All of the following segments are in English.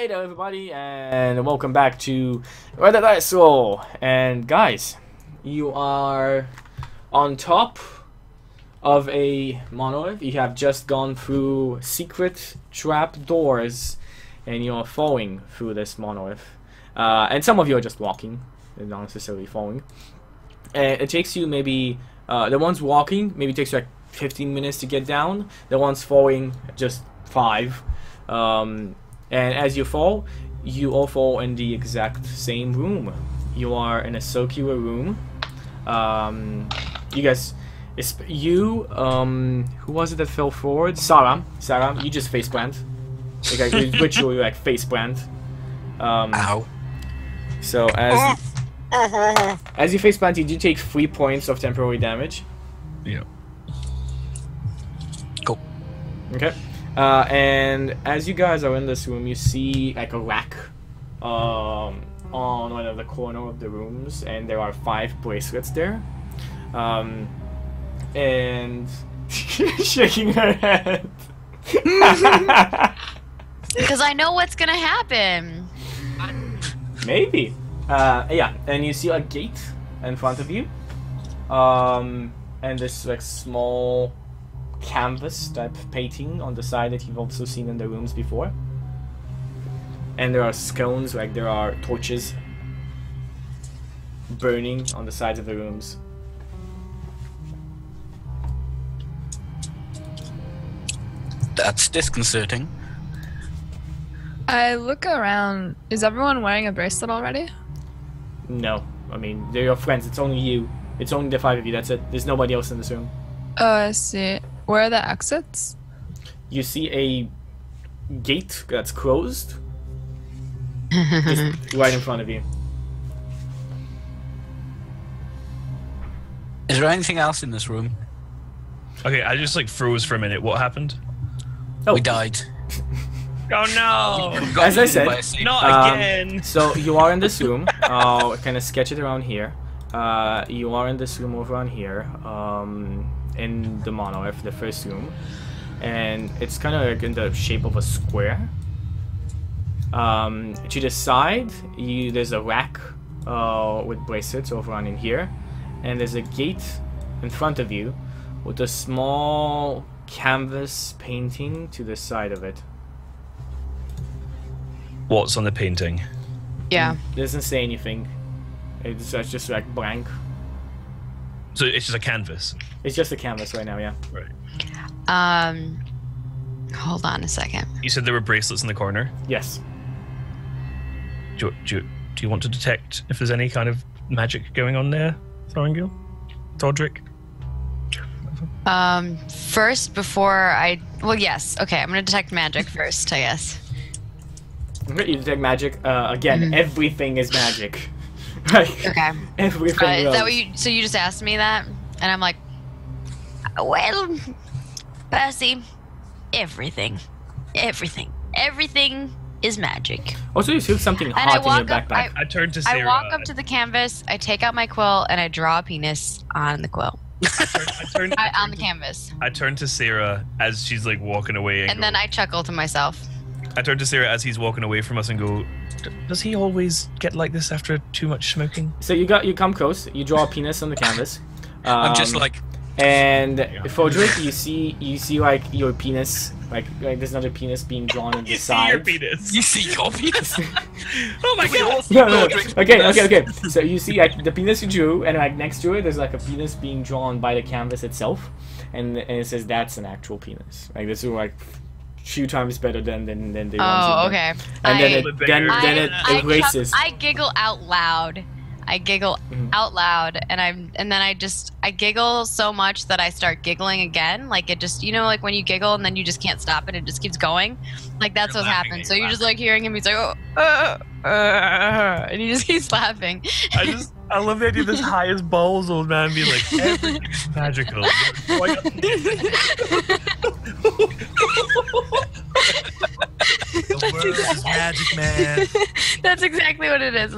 Hey there everybody, and welcome back to Red Dice Roll. And guys, you are on top of a monolith. You have just gone through secret trap doors, and you are falling through this monolith. And some of you are just walking, and not necessarily falling. And it takes you maybe, the ones walking, maybe takes you like 15 minutes to get down. The ones falling, just 5. And as you fall, you all fall in the exact same room. You are in a circular room. You guys, who was it that fell forward? Sarah, you just face plant. Like, literally like face plant. Ow. So as you face plant, you do take 3 points of temporary damage. Yeah. Cool. Okay. And as you guys are in this room, you see like a rack on one of the corner of the rooms, and there are 5 bracelets there. And shaking her head. Because I know what's gonna happen. Maybe. Yeah, and you see a gate in front of you. And this like small canvas type painting on the side that you've also seen in the rooms before. And there are scones, like there are torches burning on the sides of the rooms. That's disconcerting. I look around. Is everyone wearing a bracelet already? No, I mean, they're your friends. It's only you. It's only the 5 of you. That's it. There's nobody else in this room. Oh, I see. Where are the exits? You see a gate that's closed, just right in front of you. Is there anything else in this room? Okay, I just like froze for a minute. What happened? Oh. We died. Oh no! As I said, Not again! So you are in this room. I'll kind of sketch it around here. You are in this room over on here, in the monolith, the first room, and it's kind of like in the shape of a square. To the side, there's a rack with bracelets over on in here, and there's a gate in front of you with a small canvas painting to the side of it. What's on the painting? Yeah. It doesn't say anything. It's just like blank. So it's just a canvas? It's just a canvas right now, yeah. Right. Hold on a second. You said there were bracelets in the corner? Yes. Do you want to detect if there's any kind of magic going on there, Thorngil? Todrick? First, well, yes. Okay, I'm gonna detect magic first, I guess. Okay, you detect magic. Again, everything is magic. Like, Okay. everything Is that what you? So you just asked me that, and I'm like, well, Percy, everything is magic. Also, you feel something hot in your backpack. I turned to Sarah. I walk up to the canvas, I take out my quill, and I draw a penis on the quill. On the canvas. I turned to Sarah as she's like walking away, And then I chuckle to myself. I turned to Sarah as he's walking away from us and go, does he always get like this after too much smoking? So you come close. You draw a penis on the canvas. I'm just like. And Fodrick, you see like your penis, like there's another penis being drawn on the side. You see your penis. You see your penis. Oh my god. No. Okay. So you see like the penis you drew, and like next to it, there's like a penis being drawn by the canvas itself, and it says that's an actual penis. Like this is like few times better than the ones. Oh, okay. And then it erases. I giggle out loud. I giggle out loud, and then I giggle so much that I start giggling again. Like it just, like when you giggle and then you just can't stop it just keeps going. Like that's what's happened. So you're just like hearing him. He's like, and he just keeps laughing. I love the idea of this high as balls old man being like, everything's magical. The world is magic, man. That's exactly what it is.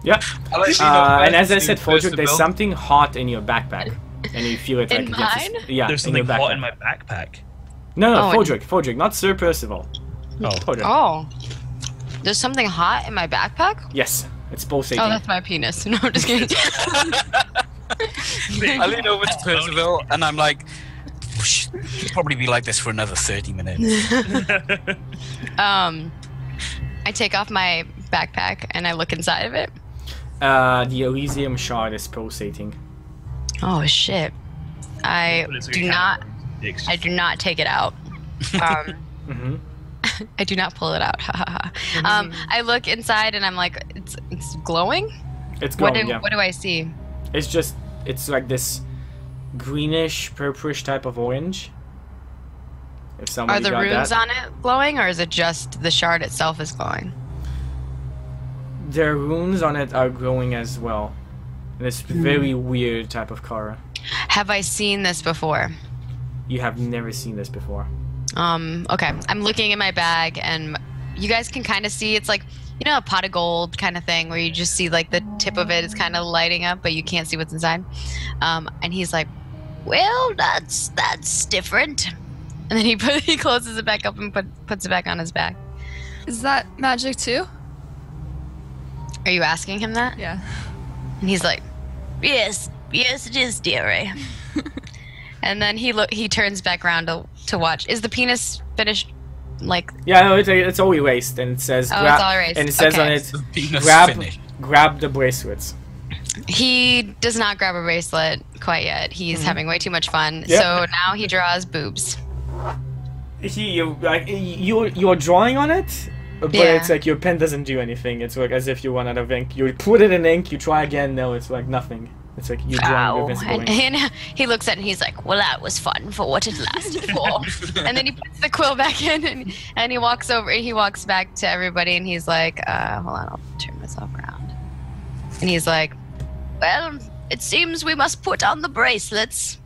Yeah. And as I said, Fodrick, there's something hot in your backpack, and you feel it like in mine? Yeah, there's something hot in my backpack. No, Fodrick, not Sir Percival. Oh, Fodrick. Oh. There's something hot in my backpack? Yes, it's pulsating. Oh, that's my penis. No, I'm just kidding. I lean over to Percival and I'm like, "Whoosh, he'll probably be like this for another 30 minutes. I take off my backpack and I look inside of it. The Elysium shard is pulsating. Oh shit! I do not take it out. I do not pull it out. I look inside and I'm like, it's glowing. It's glowing. What do I see? It's like this greenish, purplish type of orange. If somebody Are the got runes that. on it glowing, or is it just the shard itself is glowing? The runes on it are glowing as well. This very weird type of color. Have I seen this before? You have never seen this before. Okay. I'm looking in my bag, and you guys can kind of see it's like, you know, a pot of gold kind of thing where you just see like the tip of it is kind of lighting up, but you can't see what's inside. And he's like, "Well, that's different." And then he closes it back up and puts it back on his back. Is that magic too? Are you asking him that? Yeah. And he's like, yes, it is, dearie. And then he turns back around to watch. Is the penis finished? Like, yeah, no, it's all erased, and it says. It's all erased. And it says on it, Penis finished. grab the bracelets. He does not grab a bracelet quite yet. He's having way too much fun. Yep. So now he draws boobs. You're drawing on it, but Yeah. it's like your pen doesn't do anything. It's like as if you run out of ink. You put it in ink, you try again, no, it's like nothing. It's like you're drawing your invisible ink. And he looks at it and he's like, well, that was fun for what it lasted for. And then he puts the quill back in and he walks back to everybody and he's like, hold on, I'll turn myself around. And he's like, well, it seems we must put on the bracelets.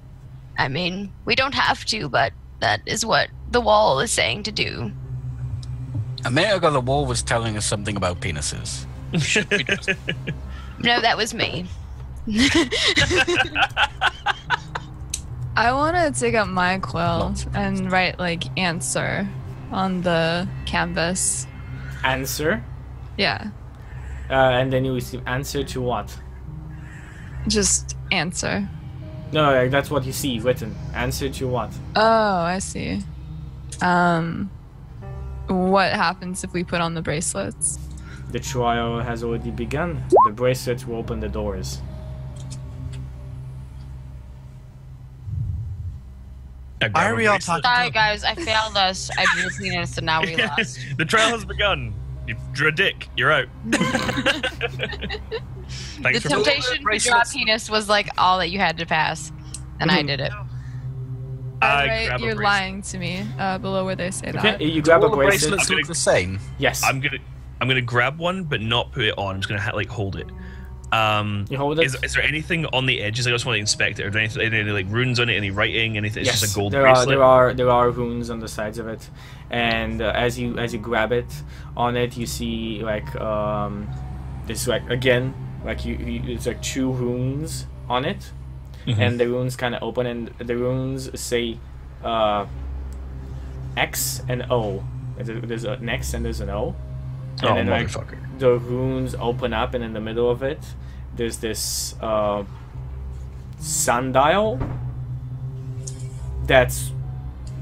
I mean, we don't have to, but that is what the wall is saying to do. A minute ago, the wall was telling us something about penises. No, that was me. I want to take up my quill and write like answer on the canvas. Answer, Yeah. and then you receive answer to what? Just answer. No, like, that's what you see written. Answer to what? Oh, I see. What happens if we put on the bracelets? The trial has already begun. The bracelets will open the doors. Why are we all talking? Sorry, guys, I failed us. I drew penis, and now we lost. The trial has begun. You drew a dick. You're out. The Thanks for temptation to draw penis was like all that you had to pass, and I did it. I Right, grab a you're bracelet. lying to me below where they say that. Okay, you grab a All the bracelet. bracelets look the same. Yes. I'm gonna grab one, but not put it on. I'm just gonna like hold it. You hold it. Is there anything on the edges? I just want to inspect it. Are there any like runes on it? Any writing? Anything? It's Yes, just a gold there bracelet. there are runes on the sides of it, and as you grab it, on it you see like there's like again like you it's like 2 runes on it, and the runes kind of open, and the runes say X and O. There's an X and there's an O, and Oh, then like motherfucker. the runes open up, and in the middle of it there's this sundial that's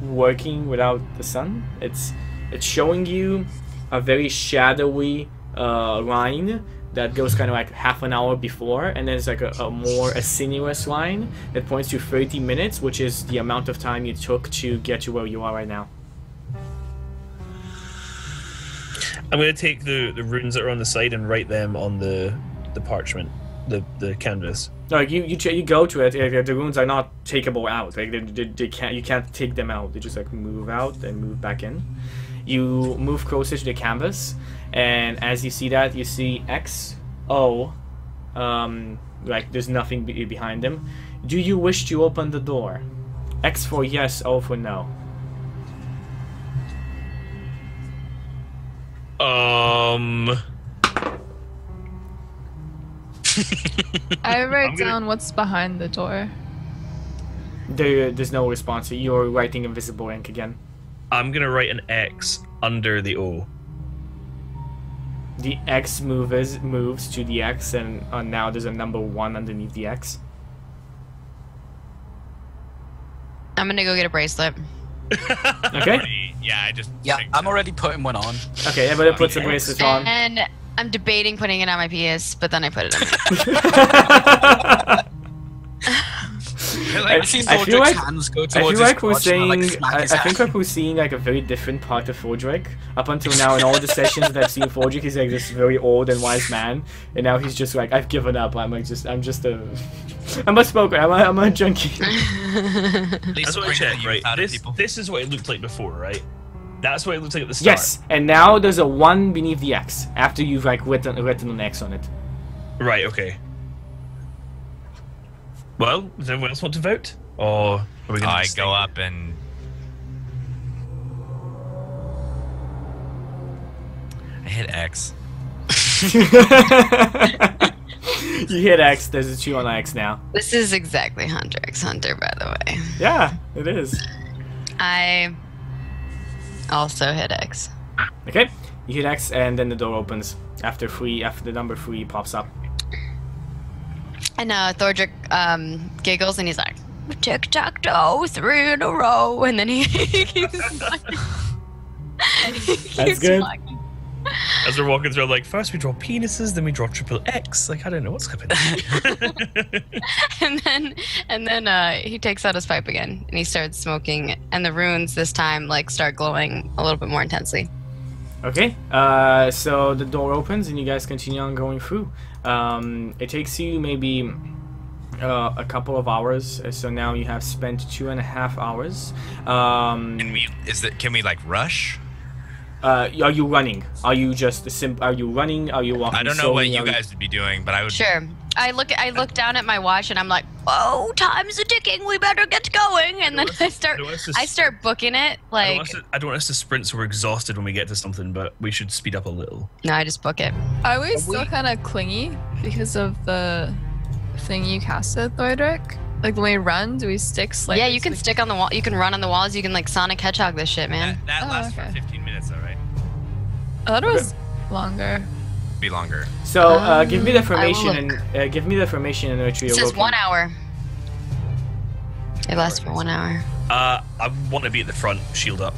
working without the sun. It's showing you a very shadowy line that goes kind of like half an hour before, and then it's like a more sinuous line that points to 30 minutes, which is the amount of time you took to get to where you are right now. I'm gonna take the runes that are on the side and write them on the parchment, the canvas. Like you go to it, the runes are not takeable out. Like they can't, you can't take them out. They just like move out and move back in. You move closer to the canvas, and as you see that, you see X, O, like there's nothing behind them. Do you wish to open the door? X for yes, O for no. I write down what's behind the door. There's no response. You're writing invisible ink again. I'm gonna write an X under the O. The X moves to the X, and now there's a number 1 underneath the X. I'm gonna go get a bracelet. Okay. Yeah, I'm already putting one on. Okay, everybody puts a bracelet on. And I'm debating putting it on my PS, but then I put it on. I feel like we're saying. I think like we're seeing like a very different part of Fordrick. Up until now, in all the sessions that I've seen, Fordrick is like this very old and wise man, and now he's just like, I've given up. I'm a smoker. I'm a junkie. That's what I checked, right? This is what it looked like before, right? That's what it looked like at the start. Yes, and now there's a 1 beneath the X after you've like written an X on it. Right. Okay. Well, does everyone else want to vote, or are we going to go up and I hit X. You hit X. There's a 2 on X now. This is exactly Hunter x Hunter, by the way. Yeah, it is. I also hit X. Okay, you hit X, and then the door opens after the number 3 pops up. And Thordrick giggles and he's like, tic-tac-toe, 3 in a row. And then he keeps That's good. walking. As we're walking through, like, first we draw penises, then we draw triple X. Like, I don't know what's happening. and then he takes out his pipe again and he starts smoking. And the runes this time like start glowing a little bit more intensely. Okay, so the door opens and you guys continue on going through. It takes you maybe a couple of hours, so now you have spent 2.5 hours. Can we like rush? Are you running? Are you just are you running? Are you walking? I don't know what you guys would be doing, but I would. Sure. I look down at my watch and I'm like, "Oh, time's a ticking. We better get going." And then I start booking it. Like I don't want us to sprint so we're exhausted when we get to something, but we should speed up a little. no, I just book it. Are we still kind of clingy because of the thing you casted, Thordrick? Like when we run, do we stick slightly? Yeah, you can stick on the wall. You can run on the walls. You can like Sonic Hedgehog this shit, man. That lasts for 15 minutes, though, right? I thought it was longer. Be longer. So give me the formation and give me the formation in which we are It says working. 1 hour. It lasts for 1 hour. I want to be at the front, shield up.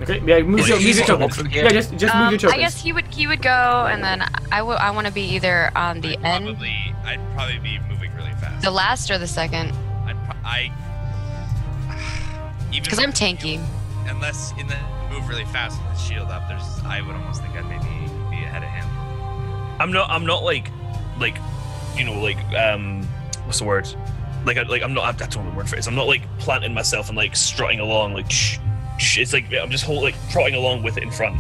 Okay, yeah, move your tokens. Yeah, just move your tokens. I guess he would go, and then I want to be either on the end, I'd probably be moving really fast. the last or the second, because I'm tanky. Unless in the move really fast with the shield up, I would almost think I'd maybe be ahead of him. I'm not like you know, like what's the word? Like I'm not. I don't know the word for it. I'm not like planting myself and like strutting along like. It's like I'm just trotting along with it in front.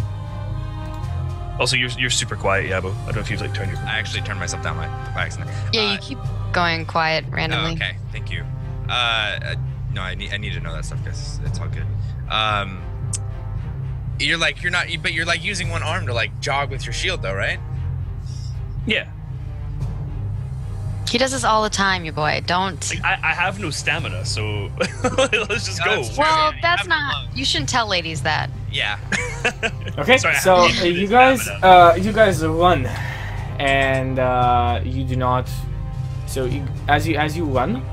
Also, you're super quiet, Yabo. I don't know if you've like turned your. I actually turned myself down by accident. Yeah, you keep going quiet randomly. Oh, okay, thank you. No, I need to know that stuff, guys. It's all good. You're not, but you're like using one arm to like jog with your shield, though, right? Yeah. He does this all the time, you boy. Don't. Like, I have no stamina, so let's just go. Well, that's not. You shouldn't tell ladies that. Yeah. Okay, Sorry, so you guys run, and you do not. So as you run,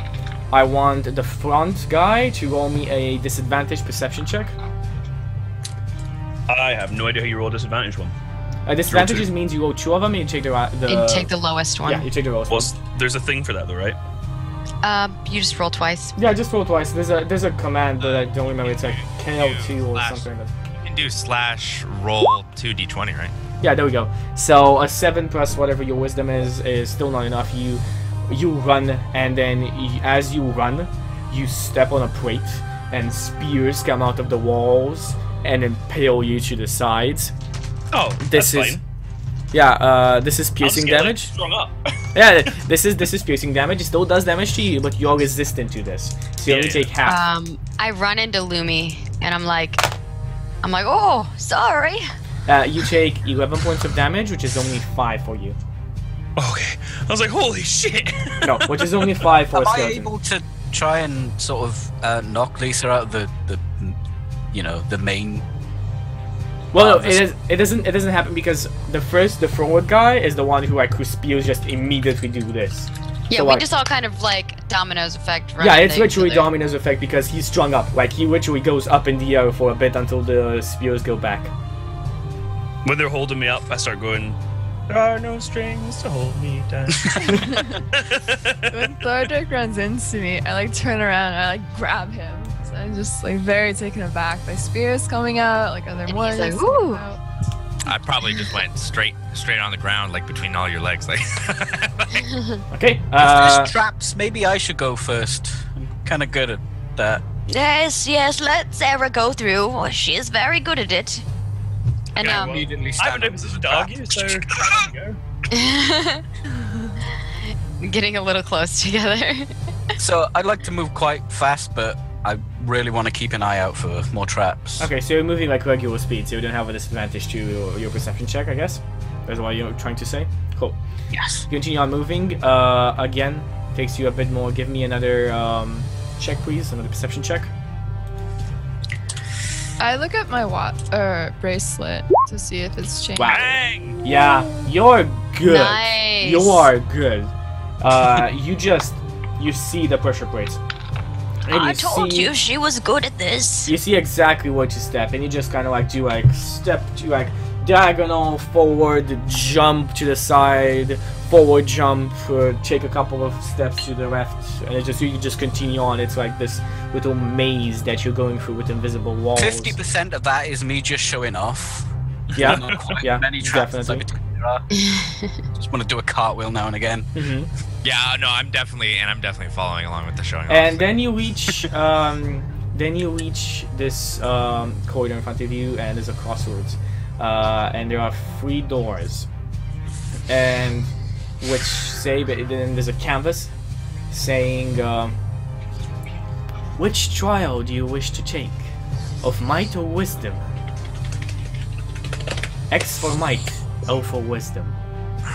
I want the front guy to roll me a disadvantage perception check. I have no idea how you roll a disadvantage one. Disadvantages means you roll 2 of them and you take And take the lowest one. Yeah, you take the lowest one. There's a thing for that though, right? You just roll twice. Yeah, just roll twice. There's a command, but I don't remember. It's like KL2 or something. You can do /roll 2d20, right? Yeah, there we go. So a 7 plus whatever your wisdom is still not enough. You run, and then as you run, you step on a plate, and spears come out of the walls and impale you to the sides. Oh, this is fine. Yeah, this is piercing damage. Strung up. Yeah, this is piercing damage. It still does damage to you, but you're resistant to this, so you only take half. I run into Lumi, and I'm like, oh, sorry. You take 11 points of damage, which is only 5 for you. Okay, I was like, holy shit. No, which is only 5 for a Am I skeleton. able to try and sort of knock Lisa out of the main Well, no, it doesn't happen because the forward guy is the one who spews just immediately do this. Yeah, So, we like, just all kind of like dominoes effect. Right yeah, it's into literally each other. dominoes effect because he's strung up. Like he literally goes up in the air for a bit until the spears go back. When they're holding me up, I start going, there are no strings to hold me down. When Thordrick runs into me, I like turn around and I like grab him. So I'm just like very taken aback by spears coming out, like other he's warriors like, coming "Ooh." out. I probably just went straight on the ground, like between all your legs, like. Okay. If there's traps, maybe I should go first. I'm kind of good at that. Yes, let Sarah go through. Oh, she is very good at it. And Yeah, well, Immediately I stand haven't up noticed as a a dog trap. here, so there you go. getting a little close together. So I'd like to move quite fast, but I really want to keep an eye out for more traps. Okay, so you're moving like regular speed, so you don't have a disadvantage to your perception check, I guess. That's what you're trying to say. Cool. Yes. Continue on moving. Again, takes you a bit more. Give me another check, please. Another perception check. I look at my bracelet to see if it's changed. Wow. Bang! Yeah, you're good. Nice. You are good. You see the pressure plates. And I told you she was good at this. You see exactly what to step, and you just kind of like do like step to like diagonal forward, jump to the side, forward jump, take a couple of steps to the left, and you just continue on. It's like this little maze that you're going through with invisible walls. 50% of that is me just showing off. Yeah, Not quite yeah, many traps as I definitely. there are. Just want to do a cartwheel now and again. Mm-hmm. Yeah, no, I'm definitely following along with the showing off. And then you reach, this corridor in front of you, and there's a crossroads, and there are 3 doors, and which say, but then there's a canvas saying, which trial do you wish to take, of might or wisdom? X for might, O for wisdom.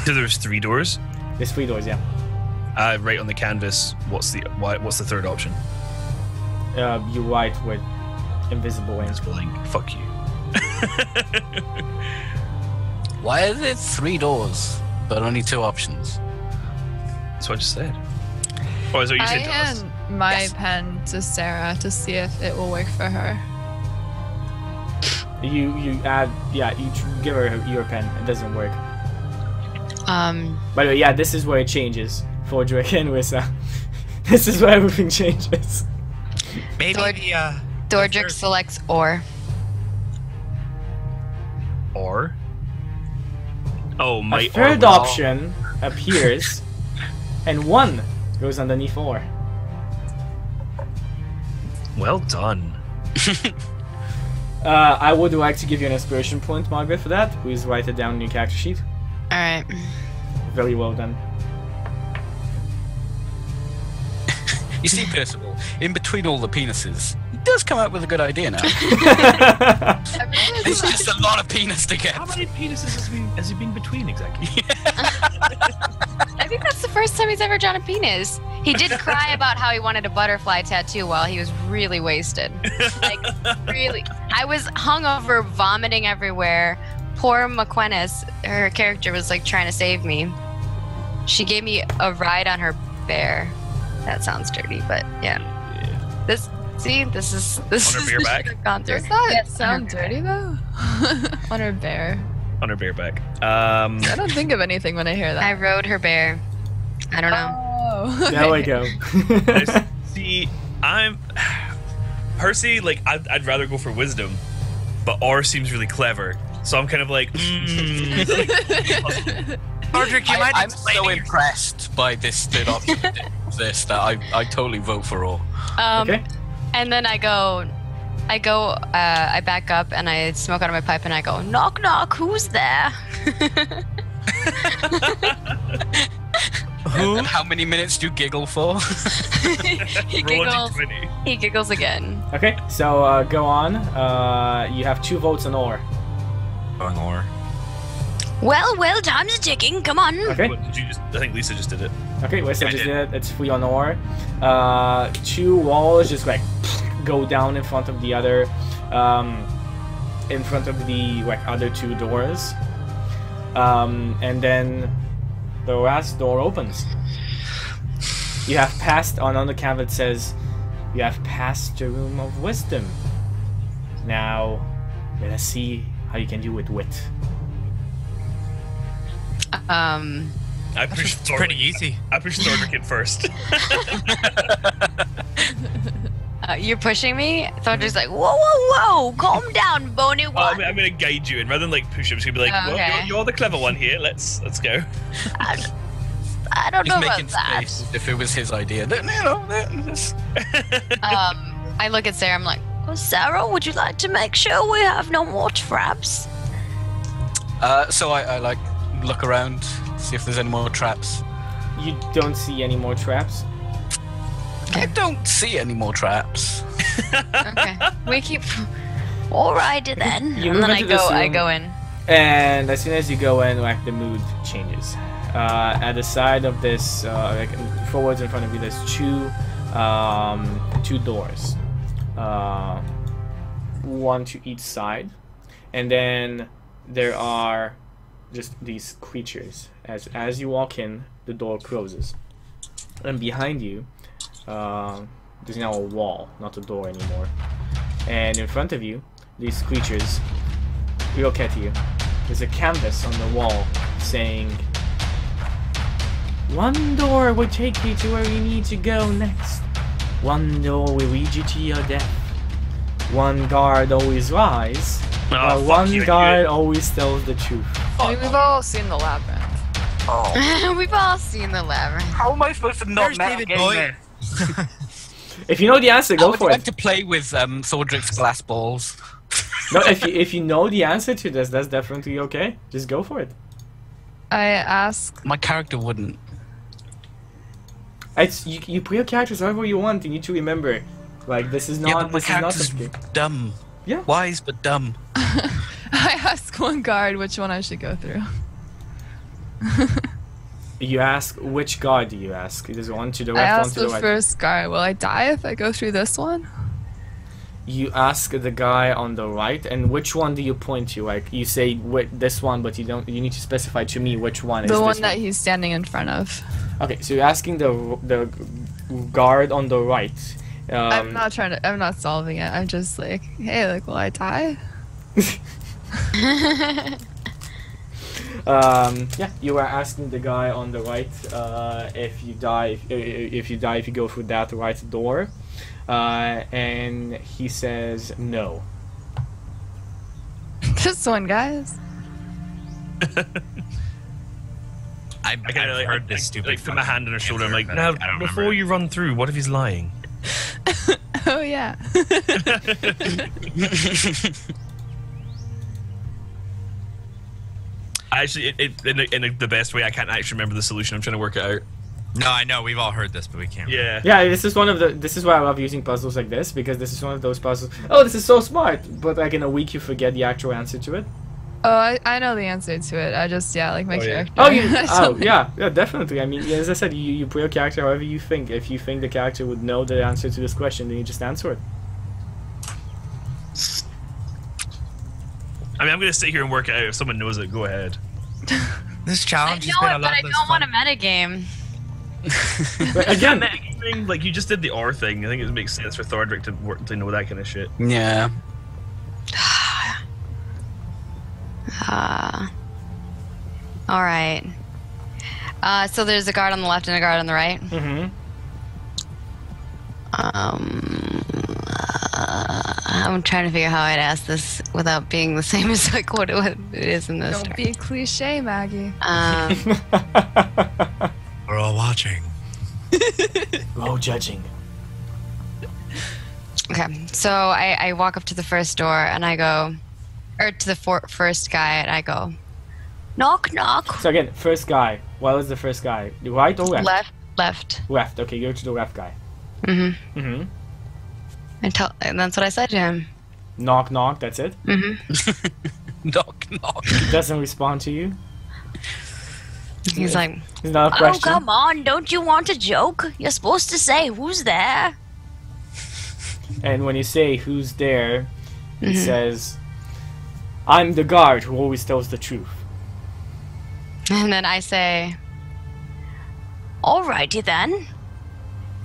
So there's 3 doors. There's 3 doors, yeah. Right on the canvas. What's the third option? You write with invisible ink. Fuck you. Why are there 3 doors, but only 2 options? That's what I just said. Oh, is that what you I said to us? hand my Yes. pen to Sarah to see if it will work for her. You add, yeah, you give her your pen. It doesn't work. By the way, yeah, this is where it changes for Drake and Wissa. This is where everything changes. Maybe Dord- the Dordrick selects or. Or? Oh, my A third or- option appears, and 1 goes underneath 4. Well done. I would like to give you an inspiration point, Margaret, for that. Please write it down in your character sheet. All right. Very well done. You see, Percival, in between all the penises, he does come out with a good idea now. It's just a lot of penis to get. How many penises has he been between exactly? I think that's the first time he's ever drawn a penis. He did cry about how he wanted a butterfly tattoo while he was really wasted. Like, really. I was hungover, vomiting everywhere. Poor McQuennis, her character was like trying to save me. She gave me a ride on her bear. That sounds dirty, but yeah. This is On her the shit bareback? I've gone through. Does that Yes, sound on her dirty though? On her bear. On her bareback. I don't think of anything when I hear I that. rode her bear. I don't know. Oh, There we okay. go. See, I'm Percy. Like, I'd rather go for wisdom, but R seems really clever, so I'm kind of like, Dordrick, you might I'm explain so it impressed by this third option of this that I totally vote for all. Okay. And then I back up and I smoke out of my pipe and I go, knock, knock, who's there? And how many minutes do you giggle for? he roll a giggles. d20. He giggles again. Okay, so go on. You have 2 votes on or. Going or. Well, time's ticking. Come on. Okay. What, did you just? I think Lisa just did it. Okay, Wissa I just did. did it. It's 3 on or. 2 walls just like go down in front of the other. in front of the other two doors, and then the last door opens. You have passed on the camp. It says, "You have passed the room of wisdom. Now, let us see how you can do with wit." I pushed It's pretty easy. I pushed Thordrick in first. You're pushing me? Thornton's like, whoa, whoa, whoa, calm down, bony Well, one. I'm gonna guide you in rather than like push him. I'm just gonna be like, Oh, well, okay. you're the clever one here. Let's go. I don't He's know making about that. space as if it was his idea. This. I look at Sarah, I'm like, well, Sarah, would you like to make sure we have no more traps? So I like look around, see if there's any more traps. You don't see any more traps. I don't see any more traps. Okay. We keep. Alrighty then. You And move then into this I room. go in. And as soon as you go in, the mood changes. At the side of this, forwards in front of you, there's two doors, one to each side, and then there are just these creatures. As you walk in, the door closes, and behind you, there's now a wall, not a door anymore. And in front of you, these creatures look at you. There's a canvas on the wall saying, "One door will take you to where you need to go next. One door will lead you to your death. One guard always lies, while fuck one you, I knew guard it. always tells the truth." I mean, we've all seen the labyrinth. We've all seen the labyrinth. How am I supposed to not There's David Boy. If you know the answer, I go would for like it. to play with Thordrick's glass balls. No, if you know the answer to this, that's definitely okay. Just go for it. I ask, My character wouldn't. You play your characters however you want. You need to remember, this is Yeah, not. but my This is not character's the game. dumb. Yeah. Wise but dumb. I ask one guard which one I should go through. You ask which guard do you ask? There's one to the I left, one ask to the the right. first guard, will I die if I go through this one? You ask the guy on the right, and which one do you point to? You say this one, but you don't. You need to specify to me which one is The this one that he's standing in front of. Okay, so you're asking the guard on the right. I'm not solving it. I'm just like, hey, will I die? Yeah, you are asking the guy on the right if you die if you go through that right door, and he says no. This one, guys. I've heard this stupid. Put my hand on her shoulder. I'm like, answer, now but I don't before remember. you run through, what if he's lying? Oh yeah. Actually, in the best way, I can't actually remember the solution. I'm trying to work it out. No, I know we've all heard this, but we can't. Yeah. Yeah, this is why I love using puzzles like this, because this is one of those puzzles. Oh, this is so smart, but in a week you forget the actual answer to it. Oh, I know the answer to it. I just my Oh, yeah. character. Oh, you? I Oh, don't- yeah, definitely. I mean, as I said, you play your character however you think. If you think the character would know the answer to this question, then you just answer it. I mean, I'm gonna sit here and work it out. If someone knows it, go ahead. This I challenge has know been it, a but lot I less don't fun. want a metagame. But again, Like you just did the R thing. I think it makes sense for Thordrick to know that kind of shit. Yeah. All right. So there's a guard on the left and a guard on the right. I'm trying to figure out how I'd ask this without being the same as what it is in this. Don't be cliche, Maggie. We're all watching. low judging. Okay, so I walk up to the first door and I go, or to the first guy and I go, knock knock. So again, first guy. What was the first guy? Right or left? Left. Left. Okay, go to the left guy. And that's what I said to him. Knock, knock. That's it. Knock, knock. He doesn't respond to you. He's like, It's not a oh, question. come on, don't you want a joke? You're supposed to say, who's there? And when you say who's there, he says, I'm the guard who always tells the truth. And then I say, alrighty then.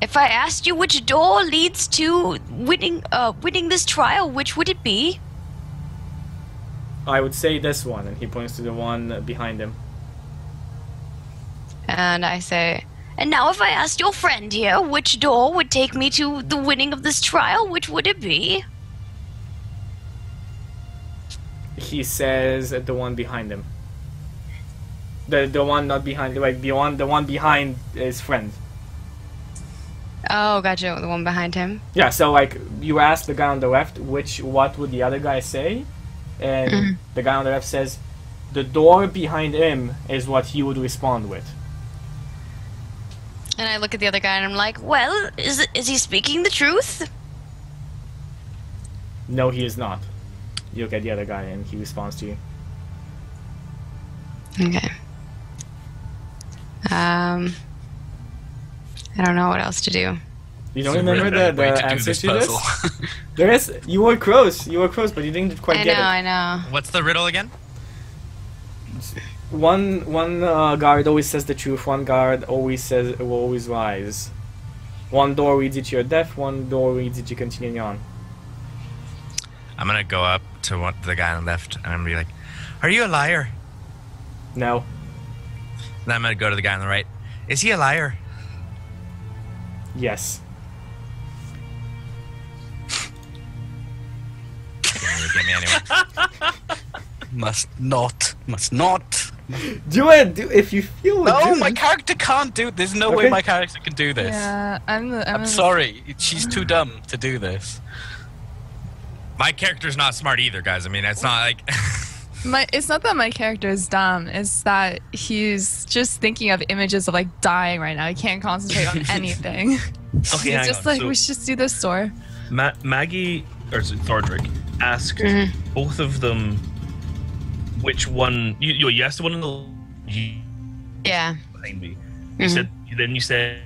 If I asked you which door leads to winning this trial, which would it be? I would say this one, and he points to the one behind him. And I say, and now if I asked your friend here which door would take me to the winning of this trial, which would it be? He says the one behind him. The one not behind, like the one behind his friend. Oh, gotcha. The one behind him. Yeah. So like you ask the guy on the left, what would the other guy say, and the guy on the left says, the door behind him is what he would respond with. And I look at the other guy and I'm like, well, is he speaking the truth? No, he is not. You look at the other guy and he responds to you. Okay. I don't know what else to do. You don't remember the answer to this? There is. You were close, but you didn't quite get it. I know. What's the riddle again? One guard always says the truth. One guard will always lies. One door leads you to your death. One door leads you to continuing on. I'm gonna go up to the guy on the left and I'm gonna be like, "Are you a liar?" No. Then I'm gonna go to the guy on the right. Is he a liar? Yes. Get me anyway. Must not. Do it. If you feel. No, do my it. character can't do. There's no way Okay. my character can do this. Yeah, I'm sorry. She's too dumb to do this. My character's not smart either, guys. I mean, it's not like. It's not that my character is dumb. It's that he's just thinking of images of like dying right now. He can't concentrate on anything. Okay, He's hang just on. like, So we should just do this door. Maggie, or is it Thordrick, asked both of them which one. You asked the one in the Yeah. behind me. You said. Then you said.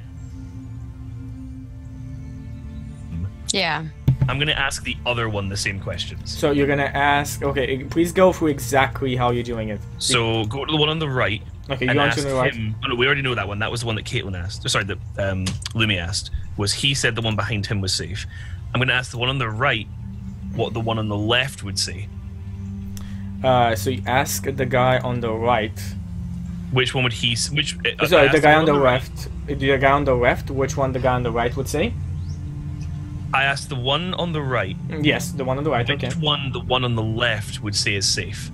Yeah. I'm gonna ask the other one the same questions. So you're gonna ask. Okay, please go through exactly how you're doing it. So go to the one on the right. Okay, and you want ask to the right. him. Oh, no, we already know that one. That was the one that Kaitlyn asked. Sorry, that Lumi asked. Was he said the one behind him was safe? I'm gonna ask the one on the right what the one on the left would say. So you ask the guy on the right. Which one would he? Which? Sorry, I the asked guy on the right. left. The guy on the left. Which one the guy on the right would say? I asked the one on the right. Yes, the one on the right. Okay. Which one the one on the left would say is safe?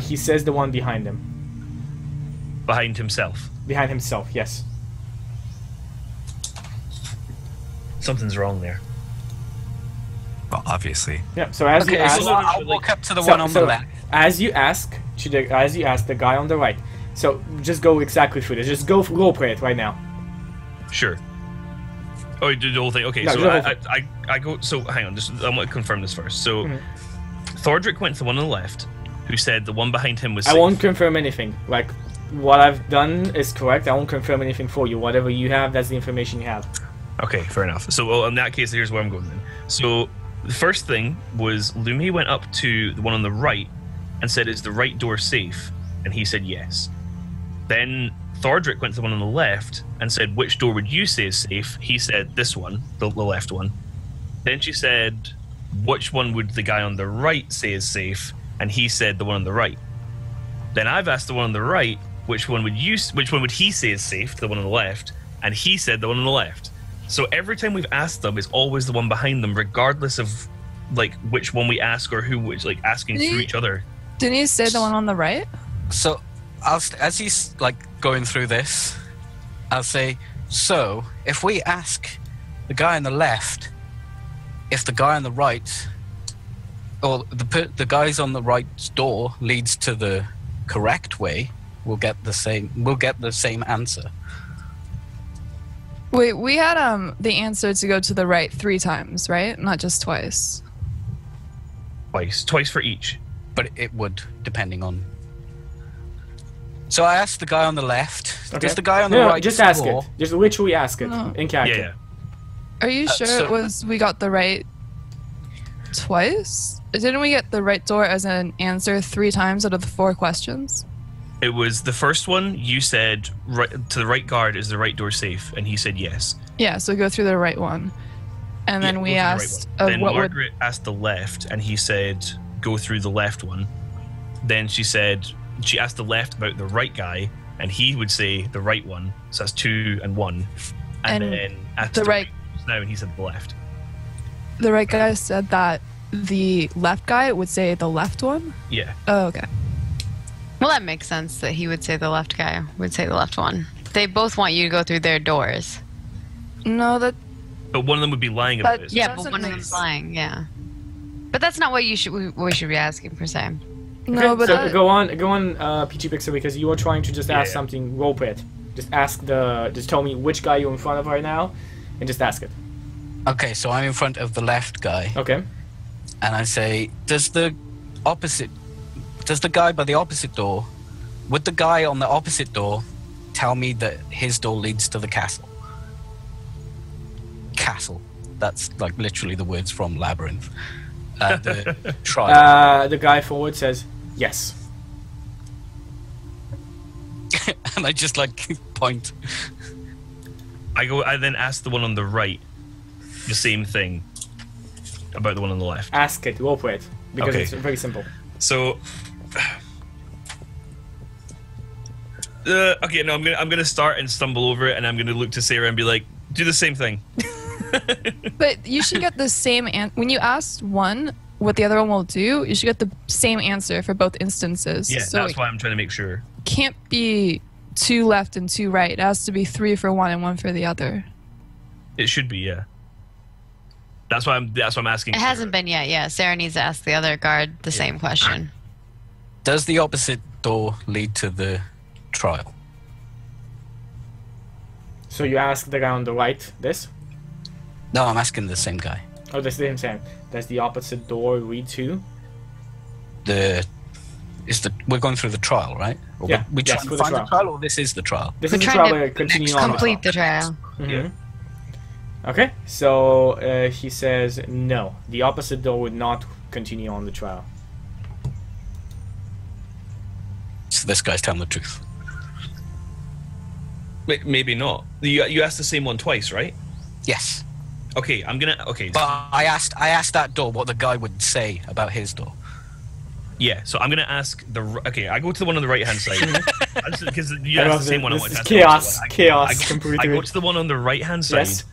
He says the one behind him. Behind himself. Behind himself. Yes. Something's wrong there. Well, obviously. Yeah. So as you Okay, ask, so I'll walk up to the one on the left. as you ask the guy on the right. So just go exactly through this. Just go role play it right now. Sure. Oh, you did the whole thing. Okay, No, so do the whole I go. So hang on, just I want to confirm this first. So Thordrick went to the one on the left, who said the one behind him was safe. I won't confirm anything. Like what I've done is correct. I won't confirm anything for you. Whatever you have, that's the information you have. Okay, fair enough. So well, in that case, here's where I'm going then. So the first thing was Lumi went up to the one on the right and said, "Is the right door safe?" And he said yes. Then Thordrick went to the one on the left and said, "Which door would you say is safe?" He said, "This one, the left one." Then she said, "Which one would the guy on the right say is safe?" And he said, "The one on the right." Then I've asked the one on the right, which one would he say is safe? The one on the left, and he said the one on the left. So every time we've asked them, it's always the one behind them, regardless of like which one we ask or who was like asking through each other. Didn't you say the one on the right? So, as he's like going through this, I'll say, so if we ask the guy on the left, if the guy on the right, or the guys on the right's door leads to the correct way, we'll get the same answer. Wait, we had the answer to go to the right 3 times, right? Not just twice. Twice for each. But it would, depending on. So I asked the guy on the left. Okay. Does the guy on the No, right just ask score? it. Just literally ask it No. in character. Yeah. Are you sure so- it was we got the right? twice? Didn't we get the right door as an answer 3 times out of the 4 questions? It was the first one. You said right to the right guard, is the right door safe? And he said yes. Yeah, so we go through the right one. And then we asked then what Margaret asked the left, and he said go through the left one. Then she asked the left about the right guy, and he would say the right one. So that's 2 and 1. And then asked the right now, and he said the left. The right guy said that the left guy would say the left one? Yeah. Oh, okay. Well, that makes sense that he would say the left guy would say the left one. They both want you to go through their doors. No, that... But one of them would be lying about it. Yeah, but one of them's lying, yeah. But that's not what we should be asking, per se. No, Okay, but so go on, PG Pixel, because you are trying to just ask something. Rope it. Just just tell me which guy you're in front of right now, and just ask it. Okay, so I'm in front of the left guy, Okay. and I say, does the guy by the opposite door, would the guy on the opposite door tell me that his door leads to the castle? Castle. That's like literally the words from Labyrinth. The trial. The guy forward says yes. And I just like point. I then ask the one on the right the same thing about the one on the left. Ask it. Rope it. Because Okay. it's very simple. So, okay, no, I'm gonna start and stumble over it, and I'm gonna look to Sarah and be like, do the same thing. But you should get the same when you ask one what the other one will do, you should get the same answer for both instances. Yeah, so that's why I'm trying to make sure. it can't be 2 left and 2 right. It has to be 3 for one and 1 for the other. It should be, yeah. That's why I'm asking. It hasn't been yet, yeah. Sarah needs to ask the other guard the same question. Does the opposite door lead to the trial? So you ask the guy on the right this? No, I'm asking the same guy. Oh, that's the same. Does the opposite door lead to? We're going through the trial, right? Or Yeah, we yes, trying for to the find trial. the trial, or this is the trial? This We're is the trying trial. to We're continuing on. Complete the trial. Mhm. Okay, so he says no. The opposite door would not continue on the trial. So this guy's telling the truth. Maybe not. You asked the same one twice, right? Yes. Okay, okay. But I asked that door what the guy would say about his door. Yeah, so I'm gonna ask I go to the one on the right hand side because you I asked love the same one. I this want is to ask chaos, I chaos. go to the one on the right hand side, Yes.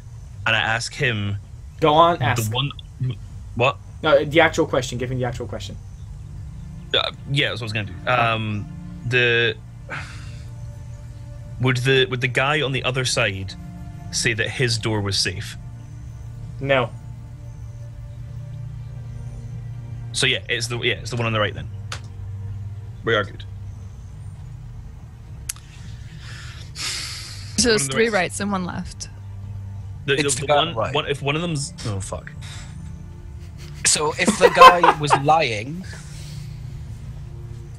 and I ask him Go on, ask. the one. What? No, the actual question. Give him the actual question. Yeah, that's what I was gonna do. Would the guy on the other side say that his door was safe? No. So it's the one on the right then. We are good. So One it's on the 3 right. rights and 1 left. It's the guy on the right. If one of them's fuck. So if the guy was lying,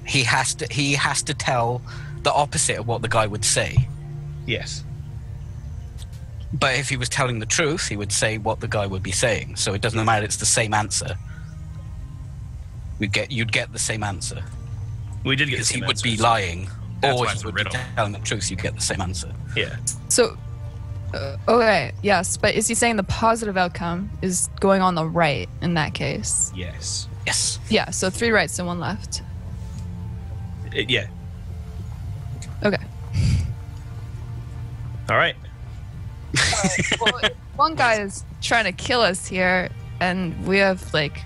he has to tell the opposite of what the guy would say. Yes. But if he was telling the truth, he would say what the guy would be saying. So it doesn't matter. It's the same answer. You'd get the same answer. We did get the Because same he would answer, be so- lying, That's or why he it's a would be riddle. telling the truth. You get the same answer. Yeah. So, okay, yes, but is he saying the positive outcome is going on the right in that case? Yes. Yes. Yeah, so 3 rights and 1 left. Yeah. Okay. All right. Well, one guy is trying to kill us here, and we have like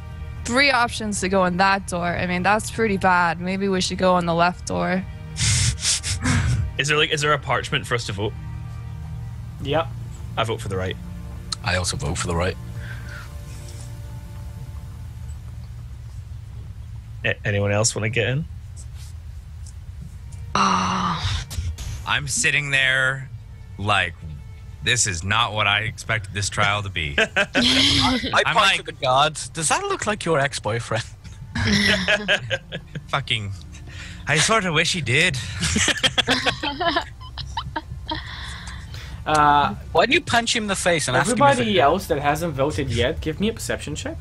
3 options to go in that door. I mean, that's pretty bad. Maybe we should go on the left door. Is there a parchment for us to vote? Yep. I vote for the right. I also vote for the right. Anyone else want to get in? I'm sitting there like, this is not what I expected this trial to be. I I'm point like- to the guards. Does that look like your ex-boyfriend? Fucking, I sort of wish he did. Why don't you punch him in the face and ask him if Everybody else that hasn't voted yet, give me a perception check.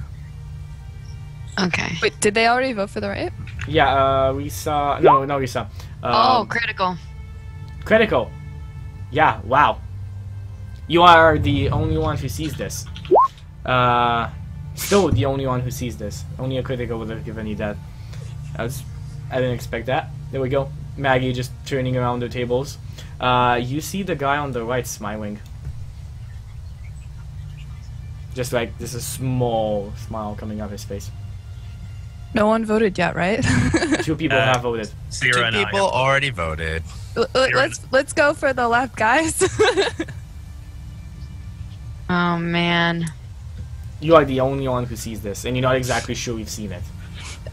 Okay. Wait, did they already vote for the right? Yeah, we saw... No, we saw. Oh, critical. Critical. Yeah, wow. You are the only one who sees this. Still the only one who sees this. Only a critical would have given you that. I didn't expect that. There we go. Maggie just turning around the tables. You see the guy on the right smiling. Just like, there's a small smile coming off his face. No one voted yet, right? 2 people have voted. 2 and I people already voted. Let's go for the left, guys. Oh man. You are the only one who sees this, and you're not exactly sure you've seen it.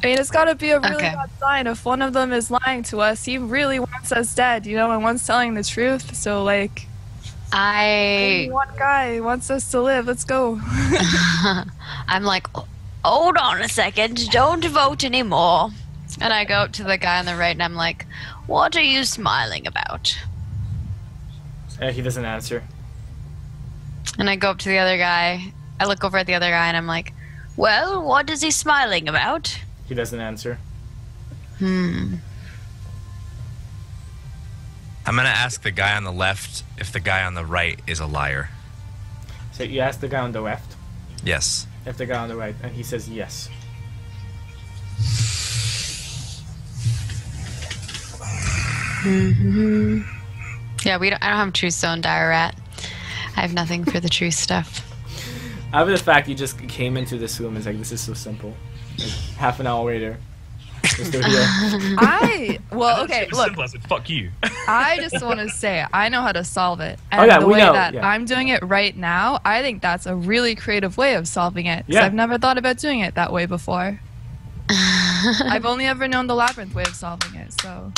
I mean, it's got to be a really Okay. bad sign. If one of them is lying to us, he really wants us dead, you know, and one's telling the truth. So, like, one guy wants us to live. Let's go. I'm like, hold on a second, don't vote anymore. And I go up to the guy on the right and I'm like, what are you smiling about? He doesn't answer. And I go up to the other guy. I look over at the other guy and I'm like, well, what is he smiling about? He doesn't answer. I'm gonna ask the guy on the left if the guy on the right is a liar. So you ask the guy on the left Yes. if the guy on the right, and he says yes. Yeah, I don't have truth stone, dire rat. I have nothing for the truth stuff. After the fact, you just came into this room, it's like, this is so simple. Like, half an hour later, you're still here. Well, It okay, was look, simple. I said, fuck you. I just want to say I know how to solve it. And Oh, yeah, the we way know, that yeah. I'm doing it right now, I think that's a really creative way of solving it. 'Cause Yeah. I've never thought about doing it that way before. I've only ever known the labyrinth way of solving it, so.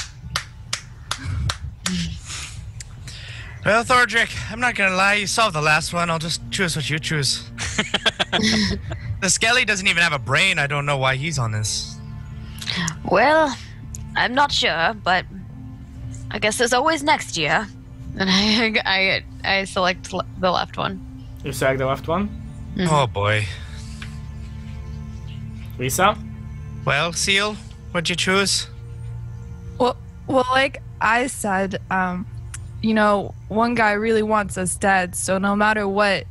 Well, Thordrick, I'm not gonna lie, you solved the last one. I'll just choose what you choose. The Skelly doesn't even have a brain. I don't know why he's on this. Well, I'm not sure, but I guess there's always next year. And I select the left one. You select the left one. Oh boy. Lisa? Well, Seal, what'd you choose? Well, like I said, you know, one guy really wants us dead, so no matter what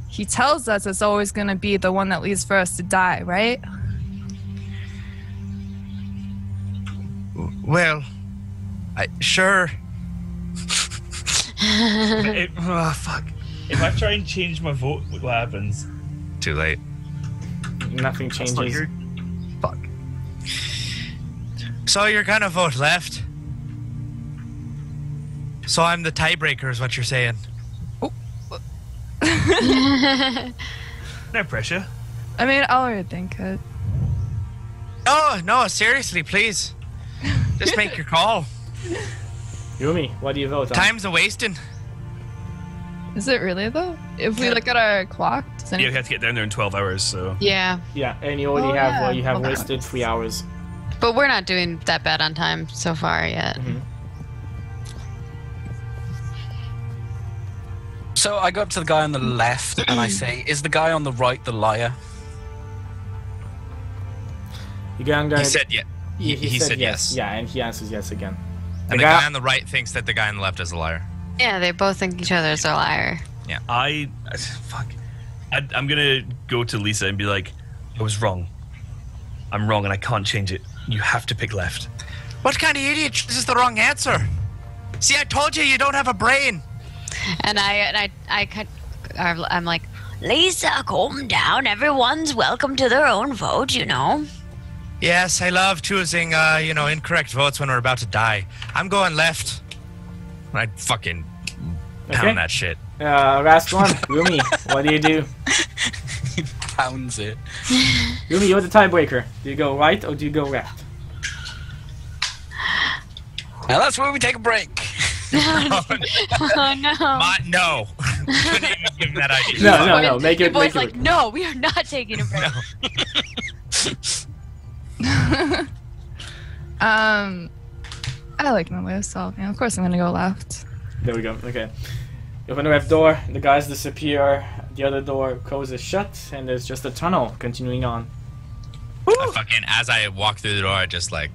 he tells us, it's always going to be the one that leads for us to die, right? Well, sure. Fuck. If I try and change my vote, what happens? Too late. Nothing That's not changes. your- Fuck. So you're gonna vote left? So I'm the tiebreaker, is what you're saying? No pressure. I mean, I'll rethink it. Oh no, seriously, please. Just make your call. Yumi, what do you vote on? Time's a wasting. Is it really, though? If we look at our clock, does Yeah, we anything... have to get down there in 12 hours, so. Yeah, Yeah, and you already Oh, have, yeah. well, you have Well, wasted 3 hours. but we're not doing that bad on time so far yet. So I go up to the guy on the left and I say, is the guy on the right the liar? You going down. He said yeah. He said yes. Yeah, and he answers yes again. And the guy on the right thinks that the guy on the left is a liar. Yeah, they both think each other's a liar. Fuck. I'm gonna go to Lisa and be like, I was wrong. I'm wrong and I can't change it. You have to pick left. What kind of idiot chooses the wrong answer? See, I told you don't have a brain. And I'm like, Lisa, calm down. Everyone's welcome to their own vote, you know. Yes, I love choosing, incorrect votes when we're about to die. I'm going left. I'd fucking pound that shit. Last one. Yumi, what do you do? He pounds it. Yumi, you're the tiebreaker. Do you go right or do you go left? Now that's where we take a break. Oh no. No. Couldn't even give him that idea. No. Make Your it. boy's Make like, it. no, we are not taking a break. I like my way of solving. Of course, I'm gonna go left. There we go. Okay. You open the left door. The guys disappear. The other door closes shut, and there's just a tunnel continuing on. I fucking, as I walk through the door, I just like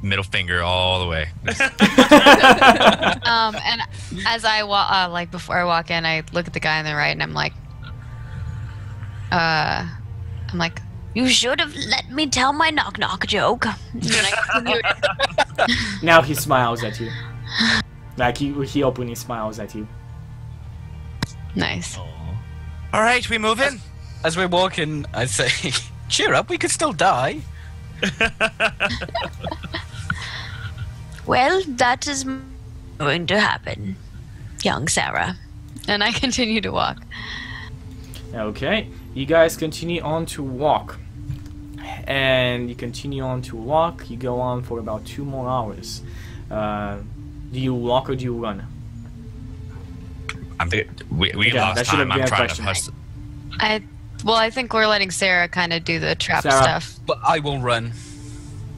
middle finger all the way. And as I walk, like before I walk in, I look at the guy on the right, and I'm like, you should have let me tell my knock knock joke. Now he smiles at you. Like he openly smiles at you. Nice. All right, we move in. As we walk in, I say, cheer up, we could still die. Well, that is going to happen, young Sarah. And I continue to walk. Okay, you guys continue on to walk. And you continue on to walk. You go on for about 2 more hours. Do you walk or do you run? We Yeah, lost that should have time. been I'm a trying question. to push. I think we're letting Sarah kind of do the trap Sarah. stuff. But I will run.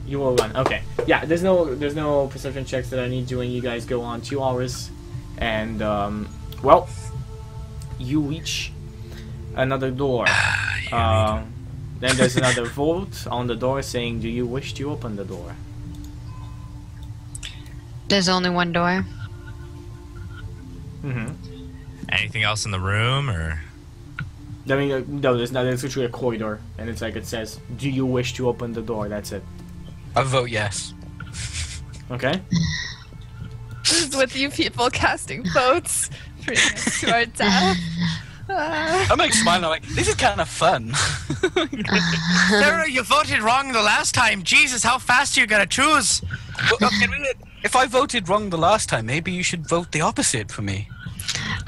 You will run. Okay. Yeah, there's no perception checks that I need doing. You guys go on 2 hours, and well, you reach another door. Then there's another vote on the door saying, "Do you wish to open the door?" There's only one door. Mm-hmm. Anything else in the room, or? I mean, no, there's not. There's literally a corridor, and it's like it says, "Do you wish to open the door?" That's it. I vote yes. Okay. This is with you people casting votes, bringing us to our death. I'm like smiling, I'm like, this is kind of fun. Sarah, you voted wrong the last time. Jesus, how fast are you gonna choose? Well, if I voted wrong the last time, maybe you should vote the opposite for me.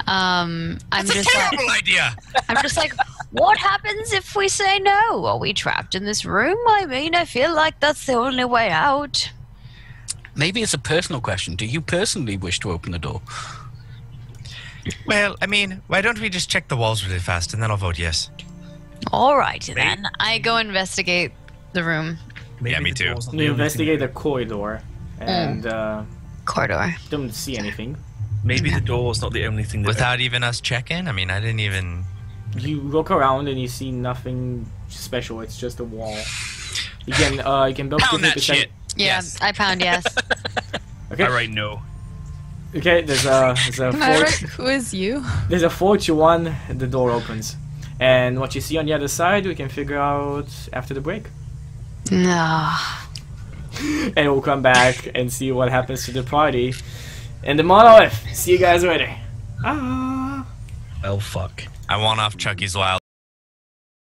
I'm That's a just like, terrible idea. I'm just like, what happens if we say no? Are we trapped in this room? I mean, I feel like that's the only way out. Maybe it's a personal question. Do you personally wish to open the door? Well, I mean, why don't we just check the walls really fast, and then I'll vote yes. All right, then. I go investigate the room. Yeah, me the too. door's not the You only investigate thing the corridor, and Corridor. don't see anything. maybe the door's not the only thing that. Without even us checking? I mean, I didn't even... You look around and you see nothing special. It's just a wall. You can build Pound that 50%. shit. Yeah, Yes. I pound yes. Okay. I write no. Okay. There's a Can I 4 write, who is you? there's a 4-1. The door opens, and what you see on the other side, we can figure out after the break. No. And we'll come back and see what happens to the party. And the monolith. See you guys later. Ah. Well, fuck. I want off Chucky's Wild